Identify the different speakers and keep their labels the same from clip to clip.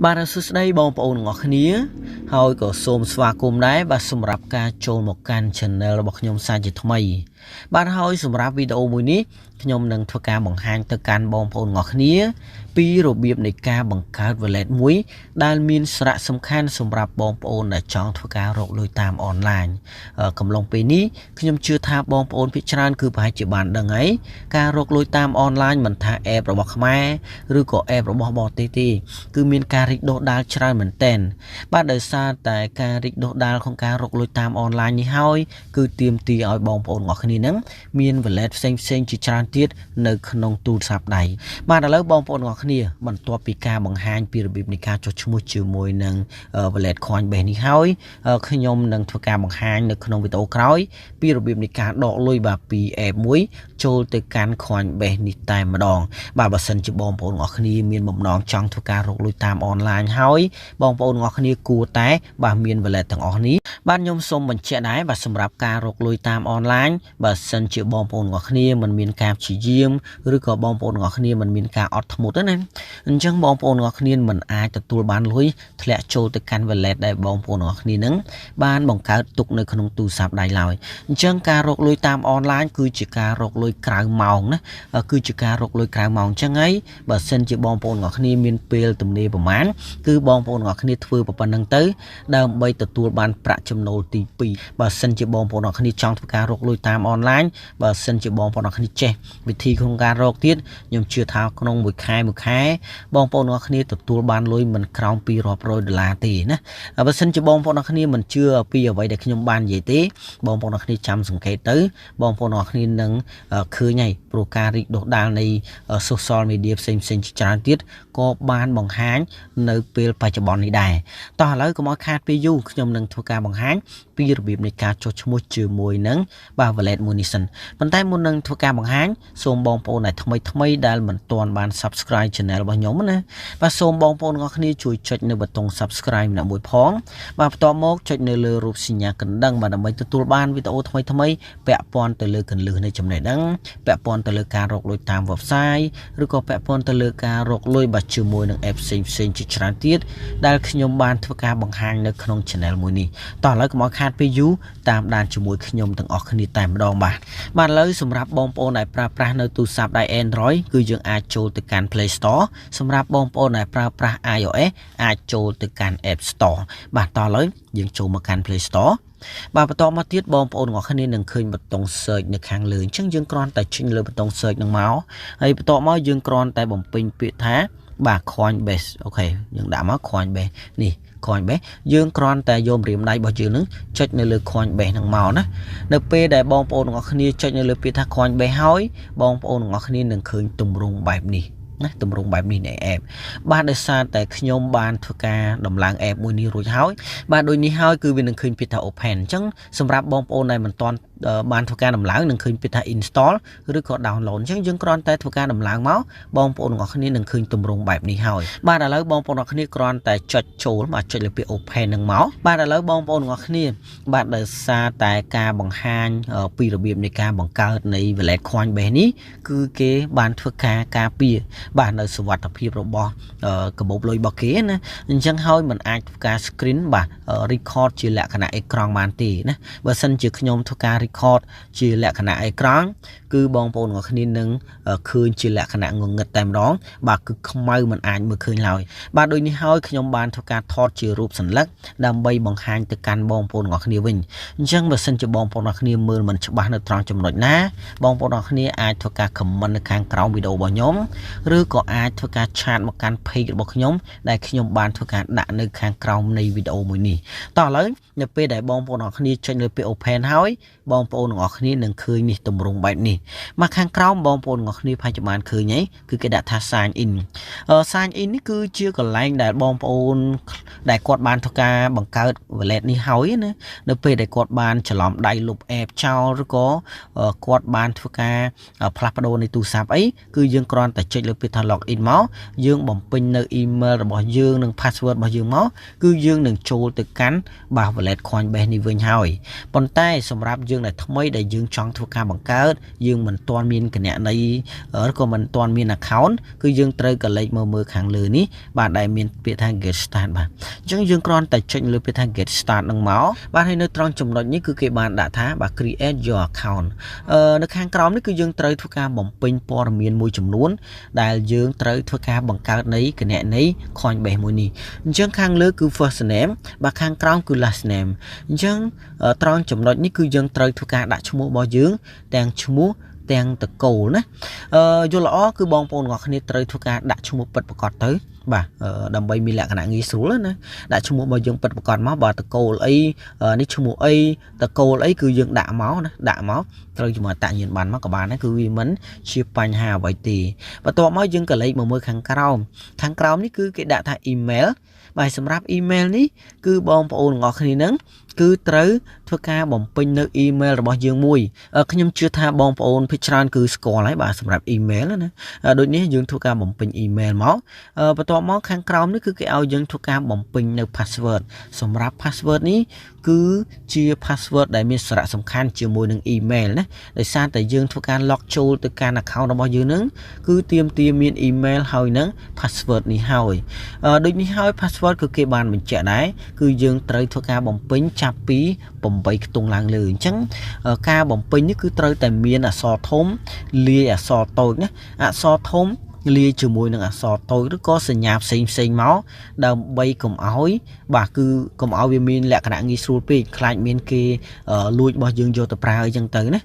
Speaker 1: បាទសួស្តីបងប្អូនទាំងអស់គ្នាហើយក៏សូមស្វាគមន៍ដែរបាទសម្រាប់ការចូលមកកាន់ channel របស់ខ្ញុំសាជាថ្មីបាទហើយសម្រាប់វីដេអូមួយនេះខ្ញុំនឹងធ្វើការបង្ហាញទៅកាន់បងប្អូនទាំងអស់គ្នាពីរបៀបនៃការបង្កើត wallet មួយដែលមានសារៈសំខាន់សម្រាប់បងប្អូនដែលចង់ធ្វើការរកលុយតាមអនឡាញកំឡុងពេលនេះខ្ញុំជឿថាបងប្អូនភាគច្រើនគឺប្រហែលជាបានដឹងហើយការរកលុយតាមអនឡាញមិនថា app របស់ខ្មែរឬក៏ app របស់បរទេសទេគឺមានការរីកដុះដាលច្រើនមែនទែនបាទដោយសារតែការរីកដុះដាលក្នុងការរកលុយតាមអនឡាញនេះហើយគឺទាមទារឲ្យបងប្អូនទាំងអស់គ្នានឹងមាន wallet ផ្សេងៗជាច្រើនទៀតនៅក្នុងទូរស័ព្ទដៃបាទឥឡូវបងប្អូនទាំងអស់គ្នាបន្ទាប់ពីការបង្ហាញពីរបៀបនៃការចុះឈ្មោះជាមួយនឹង wallet Coinbase នេះហើយខ្ញុំនឹងធ្វើការបង្ហាញនៅក្នុងវីដេអូក្រោយពីរបៀបនៃការដកលុយបាទពី app មួយចូលទៅកាន់ Coinbase នេះតែម្ដងបាទបើសិនជាបងប្អូនទាំងអស់គ្នាមានបំណងចង់ធ្វើការរកលុយតាមអនឡាញហើយបងប្អូនទាំងអស់គ្នាគួរតែបាទមាន wallet ទាំងអស់នេះបាទខ្ញុំសូមបញ្ជាក់ដែរបាទសម្រាប់ការរកលុយតាមអនឡាញបើសិនជាបងប្អូនទាំងអស់គ្នាមិនមានការព្យាយាមឬក៏បងប្អូនទាំងអស់គ្នាមិនមានការអត់ធ្មត់ទេណាអញ្ចឹងបងប្អូនទាំងអស់គ្នាមិនអាចទទួលបានលុយធ្លាក់ចូលទៅកាន់ wallet ដែលបងប្អូនទាំងអស់គ្នានឹងបានបង្កើតទុកនៅក្នុងទូរស័ព្ទដៃឡើយអញ្ចឹងការរកលុយតាមអនឡាញគឺជាការរកលុយក្រៅម៉ោងណាគឺជាការរកលុយក្រៅម៉ោងអញ្ចឹងហើយបើសិនជាបងប្អូនទាំងអស់គ្នាមានពេលទំនេរប្រមាណគឺបងប្អូនទាំងអស់គ្នាធ្វើប៉ុណ្្នឹងទៅដើម្បីទទួលបានប្រាក់ចំណូលទី2បើសិនជាបងប្អូនទាំងអស់គ្នាចង់ធ្វើការរកលុយតាមអនឡាញបើសិនជាបងប្អូនទាំងអស់គ្នាចេះវិធីក្នុងការរកទៀតខ្ញុំជឿថាក្នុងមួយខែបងប្អូនទាំងអស់គ្នាទទួលបានលុយមិនក្រោមពីរាប់រយដុល្លារទេណាបើសិនជាបងប្អូនទាំងអស់គ្នាមិនជឿពីអ្វីដែលខ្ញុំបាននិយាយទេបងប្អូនទាំងអស់គ្នាចាំសង្កេតទៅបងប្អូនទាំងអស់គ្នានឹងឃើញហើយព្រោះការរីកដុះដាលនៃ social media ផ្សេងជាច្រើនទៀតក៏បានបង្ហាញនៅពេលបច្ចុប្បន្ននេះដែរតោះឥឡូវកុំឲ្យខាតពេលយូរខ្ញុំនឹងធ្វើការបង្ហាញពីរបៀបនៃការចុះឈ្មោះជាមួយនឹងបាទ wallet មួយនេះសិនប៉ុន្តែមុននឹងធ្វើការបង្ហាញសូមបងប្អូនដែលថ្មីដែលមិនទាន់បាន subscribe channel របស់ខ្ញុំណាបាទសូមបងប្អូនទាំងអស់គ្នាជួយចុចនៅប៊ូតុង subscribe ម្នាក់មួយផងបាទបន្ទាប់មកចុចនៅលើរូបសញ្ញាកណ្ដឹងបាទដើម្បីទទួលបានវីដេអូថ្មីពាក់ព័ន្ធទៅលើកន្លឹះនៃចំណេះដឹងពាក់ព័ន្ធទៅលើការរកលុយតាម website ឬក៏ពាក់ព័ន្ធទៅលើការរកលុយបាទជាមួយនឹង app ផ្សេងជាច្រើនទៀតដែលខ្ញុំបានធ្វើការបង្ហាញនៅក្នុង channel មួយនេះតោះឥឡូវកុំឲ្យខាតពេលយូរតាមដានជាមួយខ្ញុំទាំងអស់គ្នាតែម្ដងបាទឥឡូវសម្រាប់បងប្អូនដែលប្រើប្រាស់នៅទូរស័ព្ទដៃ Android គឺយើងអាចចូលទៅកាន់ Play Store សម្រាប់បងប្អូនដែលប្រើប្រាស់ iOS អាចចូលទៅកាន់ App Store បាទតោះឥឡូវយើងចូលមកកាន់ Play Store បាទបន្តមកទៀតបងប្អូនទាំងអស់គ្នានឹងឃើញប៊ូតុង search នៅខាងលើអញ្ចឹងយើងគ្រាន់តែចុចលើប៊ូតុង search នឹងមកហើយបន្ទាប់មកយើងគ្រាន់តែបំពេញពាក្យថាបាទ Coinbase អូខេយើងដាក់មក Coinbase នេះ Coinbase យើងគ្រាន់តែយកម្រាមដៃរបស់យើងនឹងចុចនៅលើ Coinbase នឹងមកណានៅពេលដែលបងប្អូនទាំងអស់គ្នាចុចនៅលើពាក្យថា Coinbase ហើយបងប្អូនទាំងអស់គ្នានឹងឃើញទម្រង់បែបនេះណាទម្រង់បែបនេះនៃ app បាទដោយសារតែខ្ញុំបានធ្វើការដំឡើង app មួយនេះរួចហើយបាទដូចនេះហើយគឺវានឹងឃើញពាក្យថា open អញ្ចឹងសម្រាប់បងប្អូនដែលមិនទាន់បានធ្វើការដំឡើងនឹងឃើញពាក្យថា install ឬក៏ download អញ្ចឹងយើងគ្រាន់តែធ្វើការដំឡើងមកបងប្អូនទាំងអស់គ្នានឹងឃើញទម្រង់បែបនេះហើយបាទឥឡូវបងប្អូនទាំងអស់គ្នាគ្រាន់តែចុចចូលបាទចុចលើពាក្យ open នឹងមកបាទឥឡូវបងប្អូនទាំងអស់គ្នាបាទដោយសារតែការបង្ហាញពីរបៀបនៃការបង្កើតនៃ wallet Coinbase នេះគឺគេបានធ្វើការការពារបាទនៅសុវត្ថិភាពរបស់កាបូបលុយរបស់គេណាអញ្ចឹងហើយมันអាចធ្វើការ screen បាទ record ជាលក្ខណៈអេក្រង់បានទេណាបើសិនជាខ្ញុំធ្វើការ record ជាលក្ខណៈអេក្រង់គឺបងប្អូនទាំងអស់គ្នានឹងឃើញជាលក្ខណៈងងឹតតែម្ដងបាទគឺខ្មៅมันអាចមើលឃើញឡើយបាទដូចនេះហើយខ្ញុំបានធ្វើការថតជារូបសញ្ញាដើម្បីបង្ហាញទៅកាន់បងប្អូនទាំងអស់គ្នាវិញអញ្ចឹងបើសិនជាបងប្អូនទាំងអស់គ្នាមើលមិនច្បាស់នៅត្រង់ចំណុចណាបងប្អូនទាំងអស់គ្នាអាចធ្វើការ comment នៅខាងក្រោមវីដេអូរបស់ខ្ញុំឬក៏អាចធ្វើការឆាតមកកាន់ page របស់ខ្ញុំដែលខ្ញុំបានធ្វើការដាក់នៅខាងក្រោមនៃវីដេអូមួយនេះតោះឥឡូវនៅពេលដែលបងប្អូនទាំងអស់គ្នាចុចលើពាក្យ open ហើយបងប្អូនទាំងអស់គ្នានឹងឃើញនេះទម្រង់បែបនេះមកខាងក្រោមបងប្អូនទាំងអស់គ្នាប្រហែលជាបានឃើញហើយគឺគេដាក់ថា sign in sign in នេះគឺជាកន្លែងដែលបងប្អូនដែលគាត់បានធ្វើការបង្កើត wallet នេះហើយណានៅពេលដែលគាត់បានច្រឡំដៃលុប app ចោលឬក៏គាត់បានធ្វើការផ្លាស់ប្ដូរនៃទូរស័ព្ទអីគឺយើងគ្រាន់តែចុចលើពាក្យថា login មកយើងបំពេញនៅ email របស់យើងនិង password របស់យើងមកគឺយើងនឹងចូលទៅកាន់បាទ wallet Coinbase នេះវិញហើយប៉ុន្តែសម្រាប់យើង ដែលថ្មីដែលយើងចង់ធ្វើការបង្កើតយើងមិនទាន់មានគណនីឬក៏មិនទាន់មាន account គឺយើងត្រូវក៏លេខមើលខាងលើនេះបាទដែលមានពាក្យថា get start បាទអញ្ចឹងយើងគ្រាន់តែចុចលើពាក្យថា get start នឹងមកបាទហើយនៅត្រង់ចំណុចនេះគឺគេបានដាក់ថាបាទ create your account នៅខាងក្រោមនេះគឺយើងត្រូវធ្វើការបំពេញព័ត៌មានមួយចំនួនដែលយើងត្រូវធ្វើការបង្កើតនៃគណនី Coinbase មួយនេះអញ្ចឹងខាងលើគឺ first name បាទខាងក្រោមគឺ last name អញ្ចឹងត្រង់ចំណុចនេះគឺយើងត្រូវធ្វើការដាក់ឈ្មោះរបស់យើងទាំងឈ្មោះទាំងតកូលណាយល់ល្អគឺបងប្អូនទាំងអស់គ្នាត្រូវធ្វើការដាក់ឈ្មោះពិតប្រាកដទៅបាទដើម្បីមានលក្ខណៈងាយស្រួលណាដាក់ឈ្មោះរបស់យើងពិតប្រាកដមកបាទតកូលអីនេះឈ្មោះអីតកូលអីគឺយើងដាក់មកណាដាក់មកត្រូវជាមួយអត្តញ្ញាណប័ណ្ណមកក៏បានដែរគឺវាមិនជាបញ្ហាអ្វីទេបន្ទាប់មកយើងក៏លេខមកមើលខាងក្រោមនេះគឺគេដាក់ថា email បាទសម្រាប់ email នេះគឺបងប្អូនទាំងអស់គ្នានឹងគឺត្រូវធ្វើការបំពេញនៅ email របស់យើងមួយខ្ញុំជឿថាបងប្អូនភាគច្រើនគឺស្គាល់ហើយបាទសម្រាប់ email ណាដូចនេះយើងធ្វើការបំពេញ email មកបន្ទាប់មកខាងក្រោមនេះគឺគេឲ្យយើងធ្វើការបំពេញនៅ password សម្រាប់ password នេះគឺជា password ដែលមានសារៈសំខាន់ជាមួយនឹង email ណាដោយសារតែយើងធ្វើការ log ចូលទៅកាន់ account របស់យើងនឹងគឺទាមទារមាន email ហើយនឹង password នេះហើយដូចនេះហើយ password គឺគេបានបញ្ជាក់ដែរគឺយើងត្រូវធ្វើការបំពេញចាប់ពី8ខ្ទង់ឡើងលើអញ្ចឹងការបំពេញនេះគឺត្រូវតែមានអក្សរធំលាយអក្សរតូចណាអក្សរធំលាយជាមួយនឹងអក្សរតូចឬក៏សញ្ញាផ្សេងមកដើម្បីកុំឲ្យបាទគឺកុំឲ្យវាមានលក្ខណៈងាយស្រួលពេកខ្លាចមានគេលួចរបស់យើងយកទៅប្រើអីចឹងទៅណា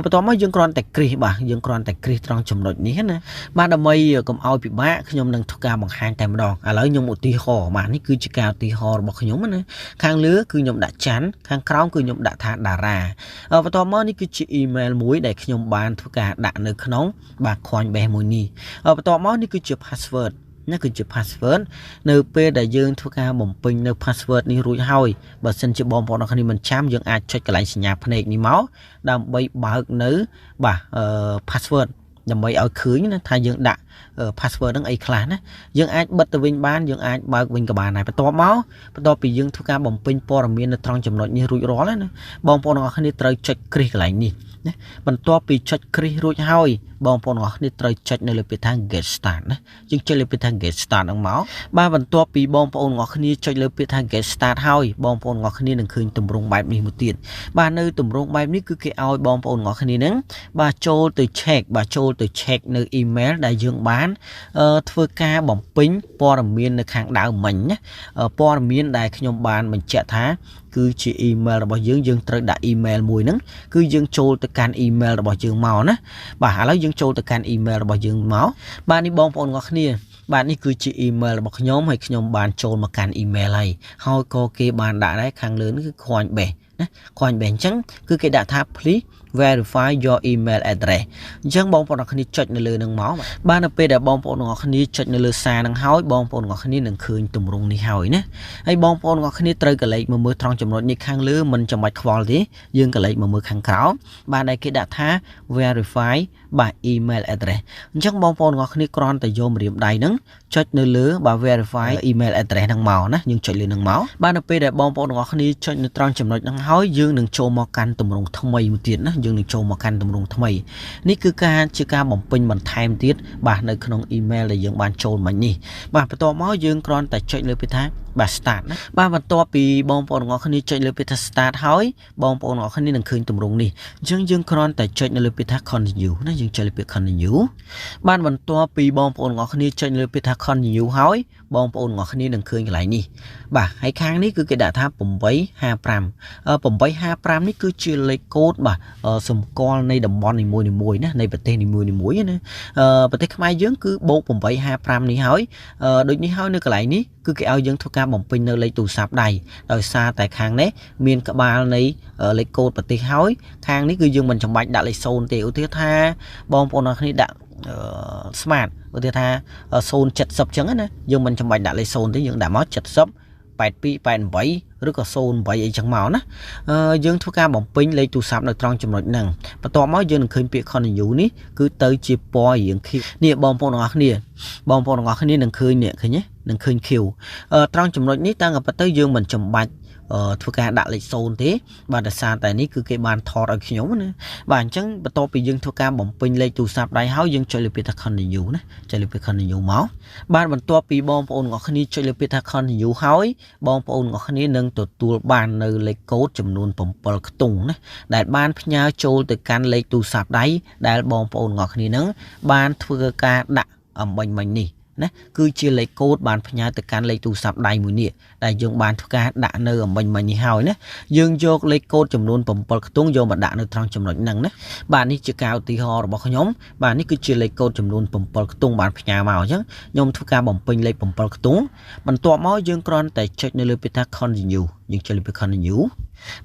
Speaker 1: បន្ទាប់មកយើងគ្រាន់តែគ្រីសបាទយើងគ្រាន់តែគ្រីសត្រង់ចំណុចនេះណាបាទដើម្បីកុំឲ្យពិបាកខ្ញុំនឹងធ្វើការបង្ហាញតែម្ដងឥឡូវខ្ញុំឧទាហរណ៍បាទនេះគឺជាការឧទាហរណ៍របស់ខ្ញុំណាខាងលើគឺខ្ញុំដាក់ច័ន្ទខាងក្រោមគឺខ្ញុំដាក់ថាតារាបន្ទាប់មកនេះគឺជា email មួយដែលខ្ញុំបានធ្វើការដាក់នៅក្នុងបាទ Coinbase មួយនេះបន្ទាប់មកនេះគឺជា password នេះគឺជា password នៅពេលដែលយើងធ្វើការបំពេញនៅ password នេះរួចហើយបើសិនជាបងប្អូនអរគ្នាមិនចាំយើងអាចចុចកន្លែងសញ្ញាភ្នែកនេះមកដើម្បីបើកនៅបាទ password ដើម្បីឲ្យឃើញណាថាយើងដាក់ password ហ្នឹងអីខ្លះណាយើងអាចបិទទៅវិញបានយើងអាចបើកវិញក៏បានដែរបន្ទាប់ពីយើងធ្វើការបំពេញព័ត៌មាននៅត្រង់ចំណុចនេះរួចរាល់ណាបងប្អូនអរគ្នាត្រូវចុចគ្រីសកន្លែងនេះណាបន្ទាប់ពីចុចគ្រីសរួចហើយបងប្អូនអរគ្នាត្រូវចុចនៅលើពាក្យថា get start ណាយើងចុចលើពាក្យថា get start ហ្នឹងមកបាទបន្ទាប់ពីបងប្អូនអរគ្នាចុចលើពាក្យថា get start ហើយបងប្អូនអរគ្នានឹងឃើញទម្រង់បែបនេះមួយទៀតបាទនៅទម្រង់បែបនេះគឺគេឲ្យបងប្អូនអរគ្នាហ្នឹងបាទចូលទៅ check នៅ email ដែលយើងបានធ្វើការបំពេញព័ត៌មាននៅខាងដើមមិញណាព័ត៌មានដែលខ្ញុំបានបញ្ជាក់ថាគឺជា email របស់យើងត្រូវដាក់ email មួយហ្នឹងគឺយើងចូលទៅកាន់ email របស់យើងមកណាបាទឥឡូវយើងចូលទៅកាន់ email របស់យើងមកបាទនេះបងប្អូនទាំងអស់គ្នាបាទនេះគឺជា email របស់ខ្ញុំហើយខ្ញុំបានចូលមកកាន់ email ហើយក៏គេបានដាក់ដែរខាងលើនេះគឺ Coinbase ណា Coinbase អញ្ចឹងគឺគេដាក់ថា please verify your email address អញ្ចឹងបងប្អូនទាំងអស់គ្នាចុចនៅលើនឹងមកបាទនៅពេលដែលបងប្អូនទាំងអស់គ្នាចុចនៅលើសារនឹងហើយបងប្អូនទាំងអស់គ្នានឹងឃើញទម្រង់នេះហើយណាហើយបងប្អូនទាំងអស់គ្នាត្រូវកលេចមកមើលត្រង់ចំណុចនេះខាងលើមិនចាំបាច់ខ្វល់ទេយើងកលេចមកមើលខាងក្រោមបាទដែលគេដាក់ថា verify បាទ email address អញ្ចឹងបងប្អូនទាំងអស់គ្នាគ្រាន់តែយកម្រាមដៃហ្នឹងចុចនៅលើបាទ verify email address ហ្នឹងមកណាយើងចុចលើហ្នឹងមកបាទនៅពេលដែលបងប្អូនទាំងអស់គ្នាចុចនៅត្រង់ចំណុចហ្នឹងហើយយើងនឹងចូលមកកាន់ទម្រង់ថ្មីមួយទៀតណាយើងនឹងចូលមកកាន់ទម្រង់ថ្មីនេះគឺការបំពេញបន្ថែមទៀតបាទនៅក្នុង email ដែលយើងបានចូលមិញនេះបាទបន្ទាប់មកយើងគ្រាន់តែចុចលើពាក្យថាបាទ start ណាបាទបន្ទាប់ពីបងប្អូនទាំងអស់គ្នាចុចលើពាក្យថា start ហើយបងប្អូនទាំងអស់គ្នានឹងឃើញទម្រង់នេះអញ្ចឹងយើងគ្រាន់តែចុចនៅលើពាក្យថា continue ណាយើងចុចលើពាក្យ continue បាទបន្ទាប់ពីបងប្អូនទាំងអស់គ្នាចុចលើពាក្យថា continue ហើយបងប្អូនទាំងអស់គ្នានឹងឃើញកន្លែងនេះបាទហើយខាងនេះគឺគេដាក់ថា855នេះគឺជាលេខកូដបាទសម្គាល់នៃតំបន់នីមួយៗណានៃប្រទេសនីមួយៗណាប្រទេសខ្មែរយើងគឺបូក855នេះហើយដូចនេះហើយនៅកន្លែងនេះគឺគេឲ្យយើងធ្វើការបំពេញនៅលេខទូរស័ព្ទដៃដោយសារតែខាងនេះមានក្បាលនៃលេខកូដប្រទេសហើយខាងនេះគឺយើងមិនចាំបាច់ដាក់លេខ0ទេឧទាហរណ៍ថាបងប្អូនអរគ្នាដាក់smart ឧទាហរណ៍ថា070ចឹងណាយើងមិនចាំបាច់ដាក់លេខ0ទេយើងដាក់មក70 82 88ឬក៏08អីចឹងមកណាយើងធ្វើការបំពេញលេខទូរស័ព្ទនៅត្រង់ចំណុចហ្នឹងបន្ទាប់មកយើងនឹងឃើញពាក្យ continue នេះគឺទៅជាពណ៌រៀងខៀវនេះបងប្អូនទាំងអស់គ្នានឹងឃើញនេះឃើញទេនឹងឃើញ Q ត្រង់ចំណុចនេះតាំងពីទៅយើងមិនចាំបាច់ ធ្វើការដាក់លេខ0ទេបាទដោយសារតែនេះគឺគេបានថតឲ្យខ្ញុំណាបាទអញ្ចឹងបន្ទាប់ពីយើងធ្វើការបំពេញលេខទូរស័ព្ទដៃហើយយើងចុចលើពាក្យថា continue ណាចុចលើពាក្យ continue មកបាទបន្ទាប់ពីបងប្អូនទាំងអស់គ្នាចុចលើពាក្យថា continue ហើយបងប្អូនទាំងអស់គ្នានឹងទទួលបាននៅលេខកូដចំនួន7ខ្ទង់ណាដែលបានផ្ញើចូលទៅកាន់លេខទូរស័ព្ទដៃដែលបងប្អូនទាំងអស់គ្នានឹងបានធ្វើការដាក់អំបញ្ញមិញនេះណាគឺជាលេខកូដបានផ្ញើទៅកាន់លេខទូរស័ព្ទដៃមួយនេះដែលយើងបានធ្វើការដាក់នៅអំបញ្ញមិញនេះហើយណាយើងយកលេខកូដចំនួន7ខ្ទង់យកមកដាក់នៅត្រង់ចំណុចហ្នឹងណាបាទនេះជាការឧទាហរណ៍របស់ខ្ញុំបាទនេះគឺជាលេខកូដចំនួន7ខ្ទង់បានផ្ញើមកអញ្ចឹងខ្ញុំធ្វើការបំពេញលេខ7ខ្ទង់បន្ទាប់មកយើងគ្រាន់តែចុចនៅលើពាក្យថា continue យើងចុចលើពាក្យ continue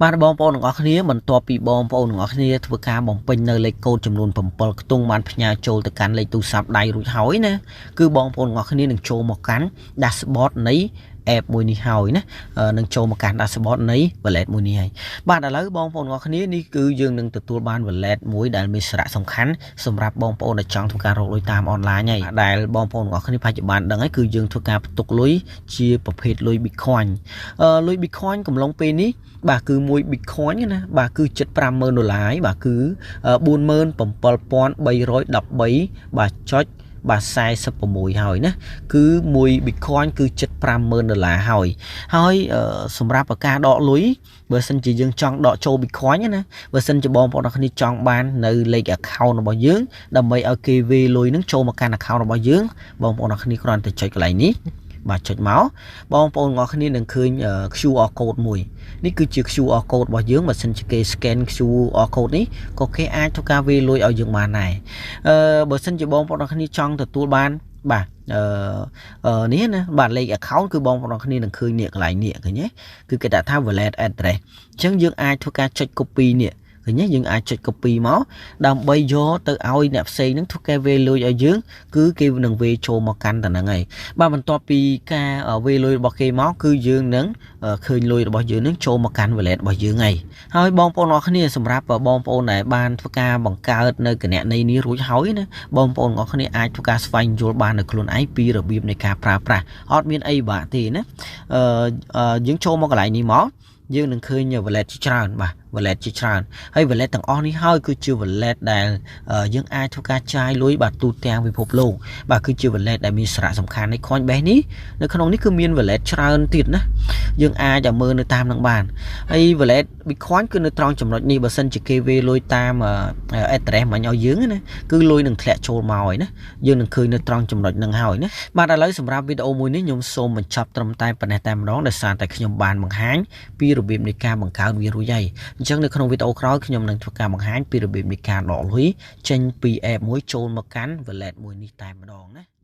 Speaker 1: បាទបងប្អូនទាំងអស់គ្នាបន្ទាប់ពីបងប្អូនទាំងអស់គ្នាធ្វើការបំពេញនៅលេខកូដចំនួន7ខ្ទង់បានផ្ញើចូលទៅកាន់លេខទូរស័ព្ទដៃរួចហើយណាគឺបងប្អូនទាំងអស់គ្នានឹងចូលមកកាន់ dashboard នៃ app មួយនេះហើយណានឹងចូលមកកាន់ dashboard នៃ wallet មួយនេះហើយបាទឥឡូវបងប្អូនទាំងអស់គ្នានេះគឺយើងនឹងទទួលបាន wallet មួយដែលមានសារៈសំខាន់សម្រាប់បងប្អូនដែលចង់ធ្វើការរកលុយតាមអនឡាញហើយដែលបងប្អូនទាំងអស់គ្នាប្រហែលជាបានដឹងហើយគឺយើងធ្វើការផ្ទុកលុយជាប្រភេទលុយ Bitcoin លុយ Bitcoin កំឡុងពេលនេះបាទគឺមួយ Bitcoin ណាបាទគឺ$750,000ហើយបាទគឺ47,313បាទចុចបាទ46ហើយណាគឺមួយ Bitcoin គឺ$750,000ហើយសម្រាប់ការដកលុយបើសិនជាយើងចង់ដកចូល Bitcoin ណាបើសិនជាបងប្អូនអរគ្នាចង់បាននៅលេខ account របស់យើងដើម្បីឲ្យគេវេលុយនឹងចូលមកកាន់ account របស់យើងបងប្អូនអរគ្នាគ្រាន់តែចុចកន្លែងនេះបាទចុចមកបងប្អូនទាំងអស់គ្នានឹងឃើញ QR code មួយនេះគឺជា QR code របស់យើងបើសិនជាគេ scan QR code នេះក៏គេអាចធ្វើការវេលុយឲ្យយើងបានដែរបើសិនជាបងប្អូនទាំងអស់គ្នាចង់ទទួលបានបាទនេះណាបាទលេខ account គឺបងប្អូនទាំងអស់គ្នានឹងឃើញនេះកន្លែងនេះឃើញទេគឺគេដាក់ថា wallet address អញ្ចឹងយើងអាចធ្វើការចុច copy នេះឃើញទេយើងអាចចុច copy មកដើម្បីយកទៅឲ្យអ្នកផ្សេងហ្នឹងធ្វើការវេលុយឲ្យយើងគឺគេនឹងវេចូលមកកាន់តែហ្នឹងហើយបាទបន្ទាប់ពីការវេលុយរបស់គេមកគឺយើងនឹងឃើញលុយរបស់យើងនឹងចូលមកកាន់ wallet របស់យើងហើយបងប្អូនអរគ្នាសម្រាប់បងប្អូនដែលបានធ្វើការបង្កើតនៅគណនីនេះរួចហើយណាបងប្អូនអរគ្នាអាចធ្វើការស្វែងយល់បាននៅខ្លួនឯងពីរបៀបនៃការប្រើប្រាស់អត់មានអីបាក់ទេណាយើងចូលមកកន្លែងនេះមកយើងនឹងឃើញ wallet ជាច្រើនបាទ wallet ជាច្រើនហើយ wallet ទាំងអស់នេះហើយគឺជា wallet ដែលយើងអាចធ្វើការចាយលុយបាទទូទាំងពិភពលោកបាទគឺជា wallet ដែលមានសារៈសំខាន់នៃ Coinbase នេះនៅក្នុងនេះគឺមាន wallet ច្រើនទៀតណាយើងអាចមើលនៅតាមនឹងបានហើយ wallet Bitcoin គឺនៅត្រង់ចំណុចនេះបើសិនជាគេវេលុយតាម address មិញឲ្យយើងណាគឺលុយនឹងធ្លាក់ចូលមកហើយណាយើងនឹងឃើញនៅត្រង់ចំណុចហ្នឹងហើយណាបាទឥឡូវសម្រាប់វីដេអូមួយនេះខ្ញុំសូមបញ្ចប់ត្រឹមតែប៉ុណ្ណេះតែម្ដងដោយសារតែខ្ញុំបានបង្ហាញពីរបៀបនៃការបង្កើតវារួចហើយអញ្ចឹងនៅក្នុងវីដេអូក្រោយខ្ញុំនឹងធ្វើការបង្ហាញពីរបៀបនៃការដកលុយចេញពី app មួយចូលមកកាន់ wallet មួយនេះតែម្ដងណា